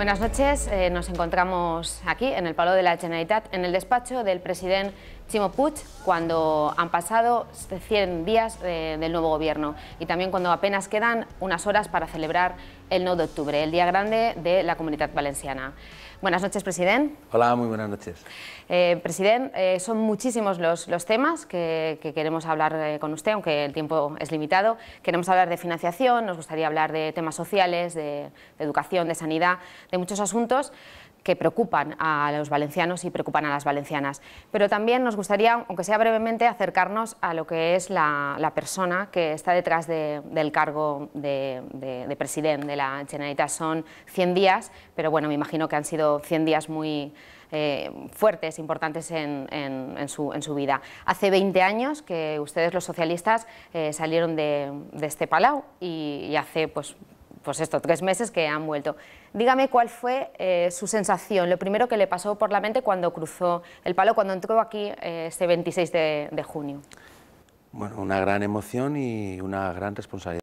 Buenas noches, nos encontramos aquí en el Palau de la Generalitat, en el despacho del presidente Ximo Puig, cuando han pasado 100 días del nuevo gobierno y también cuando apenas quedan unas horas para celebrar el 9 de octubre, el día grande de la Comunitat Valenciana. Buenas noches, presidente. Hola, muy buenas noches. Presidente, son muchísimos los temas que queremos hablar con usted, aunque el tiempo es limitado. Queremos hablar de financiación, nos gustaría hablar de temas sociales, de educación, de sanidad, de muchos asuntos que preocupan a los valencianos y preocupan a las valencianas. Pero también nos gustaría, aunque sea brevemente, acercarnos a lo que es la persona que está detrás del cargo de presidente de la Generalitat. Son 100 días, pero bueno, me imagino que han sido 100 días muy fuertes, importantes en su vida. Hace 20 años que ustedes, los socialistas, salieron de este palau y hace pues 3 meses que han vuelto. Dígame cuál fue su sensación, lo primero que le pasó por la mente cuando cruzó el Palau, cuando entró aquí este 26 de junio. Bueno, una gran emoción y una gran responsabilidad.